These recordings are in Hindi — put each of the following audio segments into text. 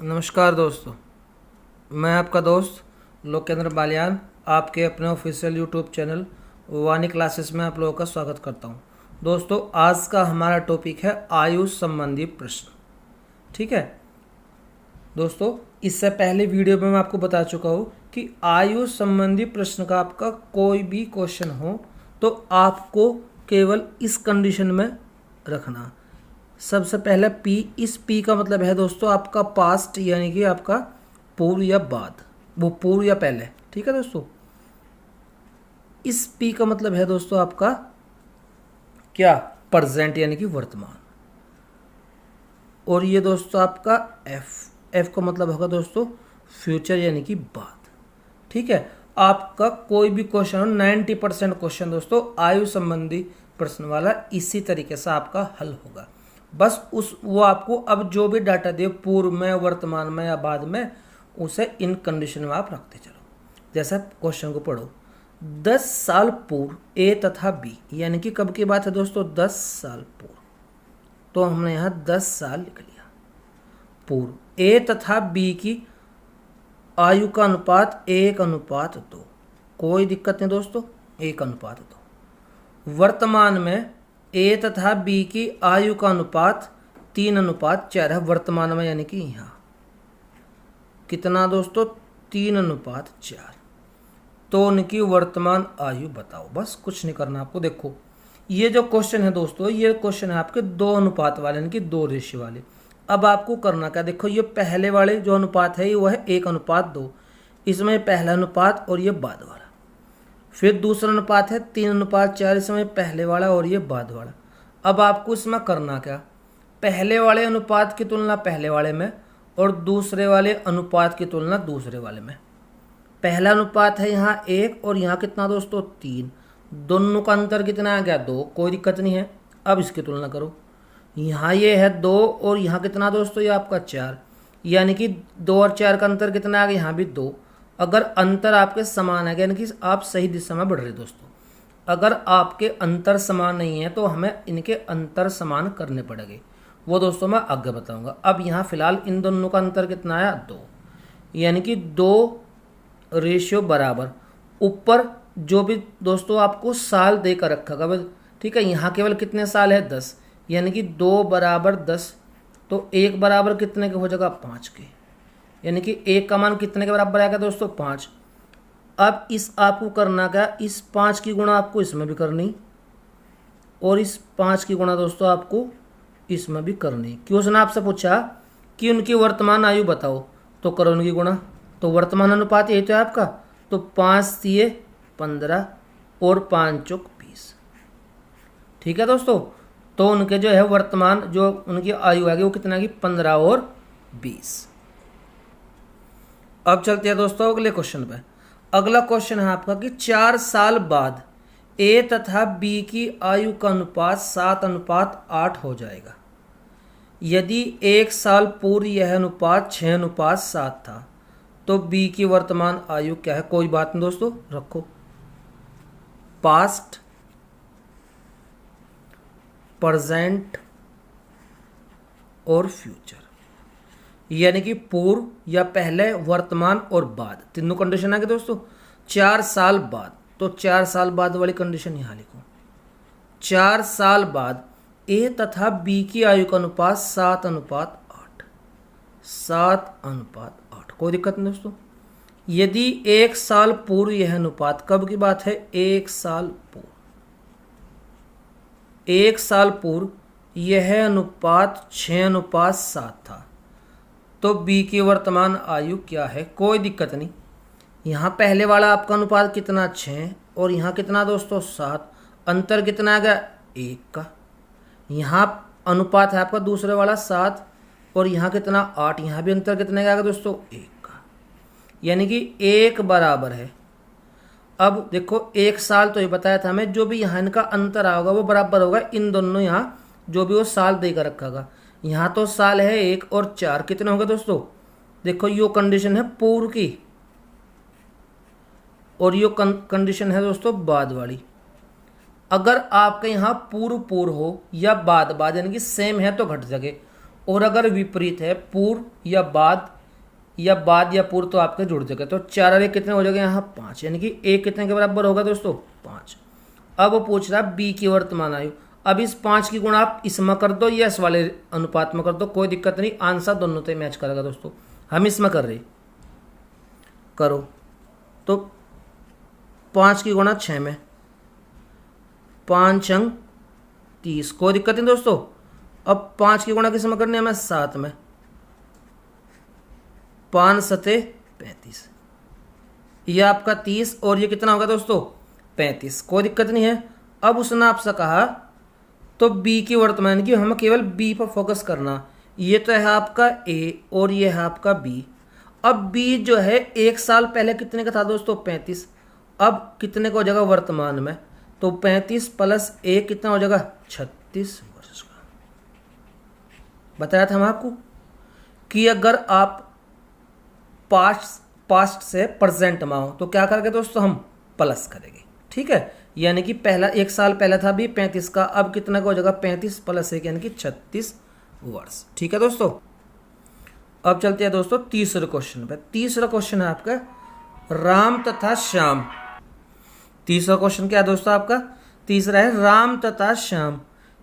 नमस्कार दोस्तों, मैं आपका दोस्त लोकेंद्र बालियान आपके अपने ऑफिशियल यूट्यूब चैनल वाणी क्लासेस में आप लोगों का स्वागत करता हूं। दोस्तों, आज का हमारा टॉपिक है आयुष संबंधी प्रश्न। ठीक है दोस्तों, इससे पहले वीडियो में मैं आपको बता चुका हूं कि आयुष संबंधी प्रश्न का आपका कोई भी क्वेश्चन हो तो आपको केवल इस कंडीशन में रखना। सबसे पहले पी, इस पी का मतलब है दोस्तों आपका पास्ट, यानी कि आपका पूर्व या बाद, वो पूर्व या पहले। ठीक है दोस्तों, इस पी का मतलब है दोस्तों आपका क्या, प्रेजेंट यानी कि वर्तमान। और ये दोस्तों आपका एफ का मतलब होगा दोस्तों फ्यूचर यानी कि बाद। ठीक है, आपका कोई भी क्वेश्चन हो 90% क्वेश्चन दोस्तों आयु संबंधी प्रश्न वाला इसी तरीके से आपका हल होगा। बस वो आपको अब जो भी डाटा दे पूर्व में, वर्तमान में या बाद में, उसे इन कंडीशन में आप रखते चलो। जैसा क्वेश्चन को पढ़ो, 10 साल पूर्व ए तथा बी, यानी कि कब की बात है दोस्तों, 10 साल पूर्व। तो हमने यहाँ 10 साल लिख लिया पूर्व। ए तथा बी की आयु का अनुपात 1:2, कोई दिक्कत नहीं दोस्तों, 1:2। वर्तमान में ए तथा बी की आयु का अनुपात 3:4 है वर्तमान में, यानी कि यहाँ कितना दोस्तों, 3:4। तो उनकी वर्तमान आयु बताओ। बस कुछ नहीं करना आपको। देखो, ये जो क्वेश्चन है दोस्तों, ये क्वेश्चन है आपके 2 अनुपात वाले, यानी कि 2 रेशियो वाले। अब आपको करना क्या, देखो ये पहले वाले जो अनुपात है वह है 1:2, इसमें पहला अनुपात और ये बाद वाला। फिर दूसरा अनुपात है 3:4, इसमें पहले वाला और ये बाद वाला। अब आपको इसमें करना क्या, पहले वाले अनुपात की तुलना पहले वाले में और दूसरे वाले अनुपात की तुलना दूसरे वाले में। पहला अनुपात है यहाँ 1 और यहाँ कितना दोस्तों 3, दोनों का अंतर कितना आ गया 2, कोई दिक्कत नहीं है। अब इसकी तुलना करो, यहाँ ये है 2 और यहाँ कितना दोस्तों ये आपका 4, यानी कि 2 और 4 का अंतर कितना आ गया, यहाँ भी 2। अगर अंतर आपके समान है, यानी कि आप सही दिशा में बढ़ रहे दोस्तों। अगर आपके अंतर समान नहीं है तो हमें इनके अंतर समान करने पड़ेंगे, वो दोस्तों मैं आगे बताऊंगा। अब यहाँ फिलहाल इन दोनों का अंतर कितना आया 2, यानी कि 2 रेशियो बराबर। ऊपर जो भी दोस्तों आपको साल देकर रखा गया, ठीक है, यहाँ केवल कितने साल है 10, यानी कि 2 बराबर 10। तो 1 बराबर कितने के हो जाएगा 5 के, यानी कि 1 का मान कितने के बराबर आएगा दोस्तों 5। अब इस आपको करना क्या, इस 5 की गुणा आपको इसमें भी करनी और इस 5 की गुणा दोस्तों आपको इसमें भी करनी। क्वेश्चन आपसे पूछा कि उनकी वर्तमान आयु बताओ, तो करो उनकी गुणा। तो वर्तमान अनुपात यही तो है आपका, तो 5 दिए 15 और 5 चौक 20। ठीक है दोस्तों, तो उनके जो है वर्तमान जो उनकी आयु आएगी वो कितना की 15 और 20। अब चलते हैं दोस्तों अगले क्वेश्चन पे। अगला क्वेश्चन है आपका कि 4 साल बाद ए तथा बी की आयु का अनुपात 7:8 हो जाएगा। यदि 1 साल पूर्व यह अनुपात 6:7 था तो बी की वर्तमान आयु क्या है। कोई बात नहीं दोस्तों, रखो पास्ट, प्रेजेंट और फ्यूचर, यानी कि पूर्व या पहले, वर्तमान और बाद, तीनों कंडीशन आ गई दोस्तों। 4 साल बाद, तो 4 साल बाद वाली कंडीशन यहां लिखो। 4 साल बाद ए तथा बी की आयु का अनुपात 7:8, 7:8, कोई दिक्कत नहीं दोस्तों। यदि 1 साल पूर्व यह अनुपात, कब की बात है 1 साल पूर्व, 1 साल पूर्व यह अनुपात 6:7 था तो बी की वर्तमान आयु क्या है। कोई दिक्कत नहीं, यहाँ पहले वाला आपका अनुपात कितना 6 और यहाँ कितना दोस्तों 7, अंतर कितना आ गया 1 का। यहाँ अनुपात है आपका दूसरे वाला 7 और यहाँ कितना 8, यहाँ भी अंतर कितने का आ गया दोस्तों 1 का, यानी कि 1 बराबर है। अब देखो 1 साल तो ये बताया था हमें, जो भी यहाँ इनका अंतर आएगा वो बराबर होगा इन दोनों, यहाँ जो भी वो साल देकर रखा। यहाँ तो साल है 1 और 4, कितने होंगे दोस्तों, देखो यो कंडीशन है पूर्व की और यो कंडीशन है दोस्तों बाद वाली। अगर आपके यहाँ पूर्व पूर्व हो या बाद बाद, यानी कि सेम है तो घट सके, और अगर विपरीत है पूर्व या बाद या बाद या पूर्व तो आपके जुड़ जाएगा। तो 4 और 1 कितने हो जाएगा यहाँ 5, यानी कि 1 कितने के बराबर होगा दोस्तों 5। अब वो पूछ रहा है बी की वर्तमान आयु। अब इस 5 की गुणा आप इसमें कर दो या इस वाले अनुपात में कर दो, कोई दिक्कत नहीं, आंसर दोनों तो मैच करेगा दोस्तों। हम इसमें कर रहे करो तो 5 की गुणा 6 में, 5 अंक 30, कोई दिक्कत नहीं दोस्तों। अब 5 की गुणा किस में करनी है हमें 7 में, 5 सते 35, ये आपका 30 और ये कितना होगा दोस्तों 35, कोई दिक्कत नहीं है। अब उसने आपसे कहा तो बी की वर्तमान की, हमें केवल बी पर फोकस करना। ये तो है आपका ए और ये है आपका बी। अब बी जो है 1 साल पहले कितने का था दोस्तों 35, अब कितने का हो जाएगा वर्तमान में, तो 35 प्लस 1 कितना हो जाएगा 36 वर्ष का। बताया था हम आपको कि अगर आप पास्ट से प्रेजेंट में हो तो क्या करेंगे दोस्तों हम प्लस करेंगे, ठीक है। यानी कि पहला 1 साल पहला था भी 35 का, अब कितना का हो जाएगा 35 प्लस 1 यानी कि 36 वर्ष, ठीक है दोस्तों। अब चलते हैं दोस्तों तीसरे क्वेश्चन पे। तीसरा क्वेश्चन है आपका राम तथा श्याम। तीसरा क्वेश्चन क्या है दोस्तों आपका, तीसरा है राम तथा श्याम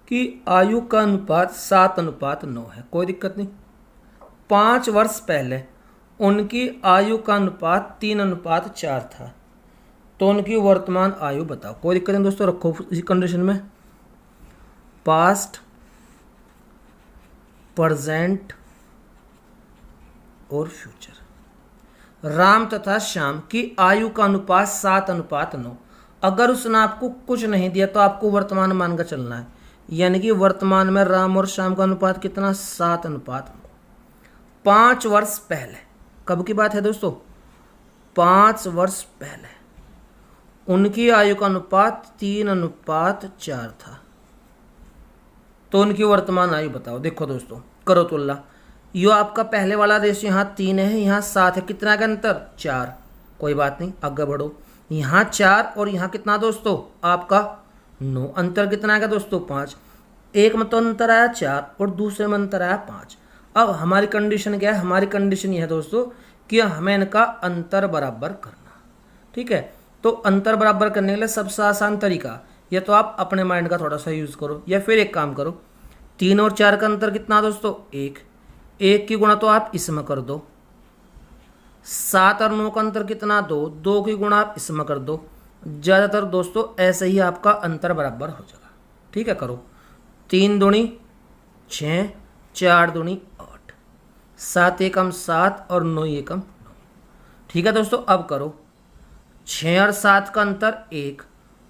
की आयु का अनुपात 7:9 है, कोई दिक्कत नहीं। 5 वर्ष पहले उनकी आयु का अनुपात 3:4 था, तो उनकी वर्तमान आयु बताओ। कोई दिक्कत नहीं दोस्तों, रखो इसी कंडीशन में, पास्ट प्रेजेंट और फ्यूचर। राम तथा श्याम की आयु का अनुपात 7:9। अगर उसने आपको कुछ नहीं दिया तो आपको वर्तमान मान का चलना है, यानी कि वर्तमान में राम और श्याम का अनुपात कितना 7:9। 5 वर्ष पहले, कब की बात है दोस्तों 5 वर्ष पहले उनकी आयु का अनुपात 3:4 था, तो उनकी वर्तमान आयु बताओ। देखो दोस्तों करो तुलना, यो आपका पहले वाला रेशियो यहाँ 3 है, यहाँ 7 है, कितना का अंतर 4, कोई बात नहीं आगे बढ़ो। यहाँ 4 और यहाँ कितना दोस्तों आपका 9, अंतर कितना आएगा दोस्तों 5। एक में तो अंतर आया 4 और दूसरे में अंतर आया 5। अब हमारी कंडीशन क्या है, हमारी कंडीशन यह है दोस्तों कि हमें इनका अंतर बराबर करना, ठीक है। तो अंतर बराबर करने के लिए सबसे आसान तरीका, या तो आप अपने माइंड का थोड़ा सा यूज करो, या फिर एक काम करो, 3 और 4 का अंतर कितना दोस्तों 1, 1 की गुणा तो आप इसमें कर दो। 7 और 9 का अंतर कितना 2, 2 की गुणा आप इसमें कर दो। ज़्यादातर दोस्तों ऐसे ही आपका अंतर बराबर हो जाएगा, ठीक है। करो 3 दूनी 6, 4 दूनी 8, 7 एकम 7 और 9 एकम 9, ठीक है दोस्तों। अब करो 6 और 7 का अंतर 1,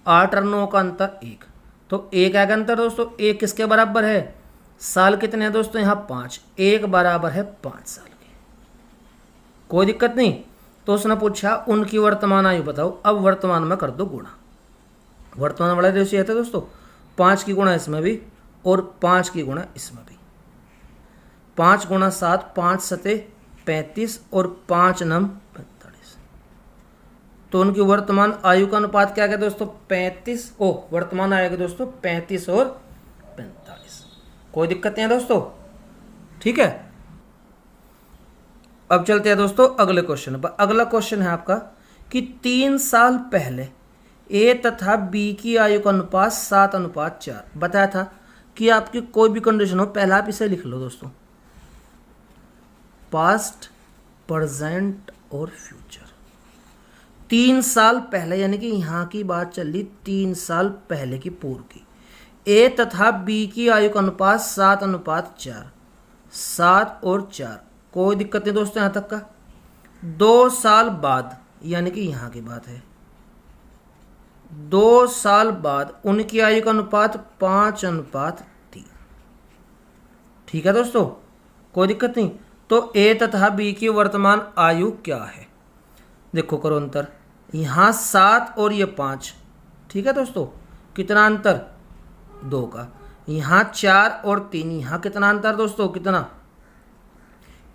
8 और 9 का अंतर 1, तो 1 आएगा अंतर दोस्तों। 1 किसके बराबर है, साल कितने हैं दोस्तों यहाँ 5, 1 बराबर है 5 साल के, कोई दिक्कत नहीं। तो उसने पूछा उनकी वर्तमान आयु बताओ। अब वर्तमान में कर दो गुणा, वर्तमान वाला रेशियो है दोस्तों 5 की गुणा इसमें भी और 5 की गुणा इसमें भी। 5 गुणा 7, 5 सते 35 और 5 नम 45, तो उनकी वर्तमान आयु का अनुपात क्या है दोस्तों 35, वर्तमान आएगा दोस्तों 35 और 45, कोई दिक्कत नहीं है दोस्तों, ठीक है। अब चलते हैं दोस्तों अगले क्वेश्चन पर। अगला क्वेश्चन है आपका कि 3 साल पहले ए तथा बी की आयु का अनुपात 7:4 बताया था कि आपकी कोई भी कंडीशन हो, पहला आप इसे लिख लो दोस्तों, पास्ट प्रेजेंट और फ्यूचर। 3 साल पहले यानी कि यहाँ की बात चल रही 3 साल पहले की पूर्व की। ए तथा बी की आयु का अनुपात 7:4, 7 और 4, कोई दिक्कत नहीं दोस्तों यहाँ तक का। 2 साल बाद यानी कि यहाँ की बात है, 2 साल बाद उनकी आयु का अनुपात 5:3, ठीक है दोस्तों, कोई दिक्कत नहीं। तो ए तथा बी की वर्तमान आयु क्या है, देखो करो अंतर, यहाँ 7 और ये 5, ठीक है दोस्तों, कितना अंतर 2 का। यहाँ 4 और 3, यहाँ कितना अंतर दोस्तों कितना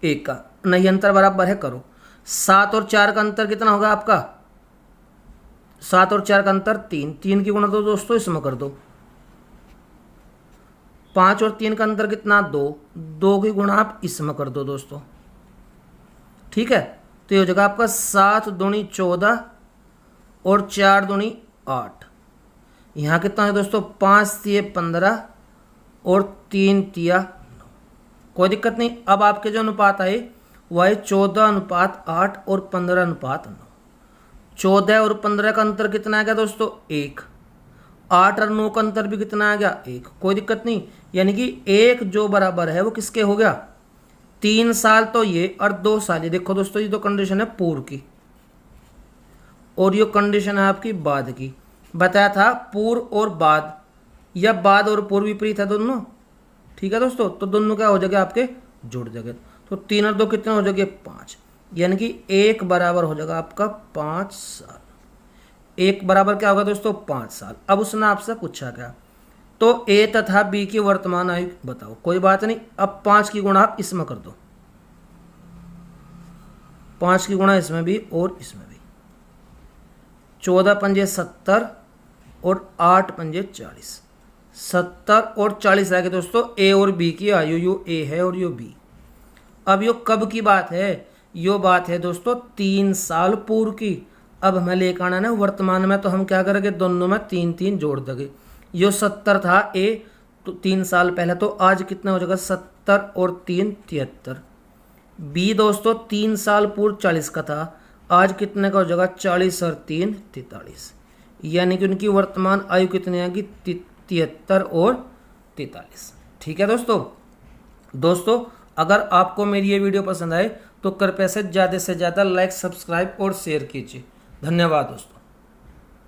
1 का, नहीं अंतर बराबर है। करो 7 और 4 का अंतर कितना होगा आपका, 7 और 4 का अंतर 3, 3 की गुणा तो दोस्तों इसमें कर दो। 5 और 3 का अंतर कितना 2, 2 की गुणा आप इसमें कर दो दोस्तों। ठीक है, तो ये हो जाएगा आपका 7 दूनी 14 और 4 दूनी 8। यहाँ कितना है दोस्तों, 5 तिये 15 और 3 तिया 9। कोई दिक्कत नहीं। अब आपके जो अनुपात आए वह है 14:8 और 15:9। 14 और 15 का अंतर कितना आ गया दोस्तों, 1। 8 और 9 का अंतर भी कितना आ गया, 1। कोई दिक्कत नहीं, यानी कि 1 जो बराबर है वो किसके हो गया, 3 साल तो ये और 2 साल ये। देखो दोस्तों, ये तो कंडीशन है पूर्व की और ये कंडीशन है आपकी बाद की। बताया था पूर्व और बाद, या बाद और पूर्व विपरीत है दोनों, ठीक है दोस्तों। तो दोनों क्या हो जाएगा आपके, जुड़ जाएंगे। तो 3 और 2 कितने हो जाएंगे, 5, यानी कि 1 बराबर हो जाएगा आपका 5 साल। 1 बराबर क्या होगा दोस्तों, 5 साल। अब उसने आपसे पूछा क्या, तो ए तथा बी की वर्तमान आयु बताओ। कोई बात नहीं, अब 5 की गुणा आप इसमें कर दो, 5 की गुणा इसमें भी और इसमें भी। 14 पंजे 70 और 8 पंजे 40। 70 और 40 रह गए दोस्तों ए और बी की आयु। यो ए है और यो बी। अब यो कब की बात है, यो बात है दोस्तों 3 साल पूर्व की। अब हमें लेकर आना है वर्तमान में, तो हम क्या करेंगे, दोनों में 3 3 जोड़ देंगे। यो 70 था ए, तो 3 साल पहले, तो आज कितना हो जाएगा, 70 और 3 73। बी दोस्तों 3 साल पूर्व 40 का था, आज कितने का हो जाएगा, 40 और 3 43। यानी कि उनकी वर्तमान आयु कितनी आएगी, 73 और 43। ठीक है दोस्तों अगर आपको मेरी ये वीडियो पसंद आए तो कृपया से ज़्यादा लाइक, सब्सक्राइब और शेयर कीजिए। धन्यवाद दोस्तों।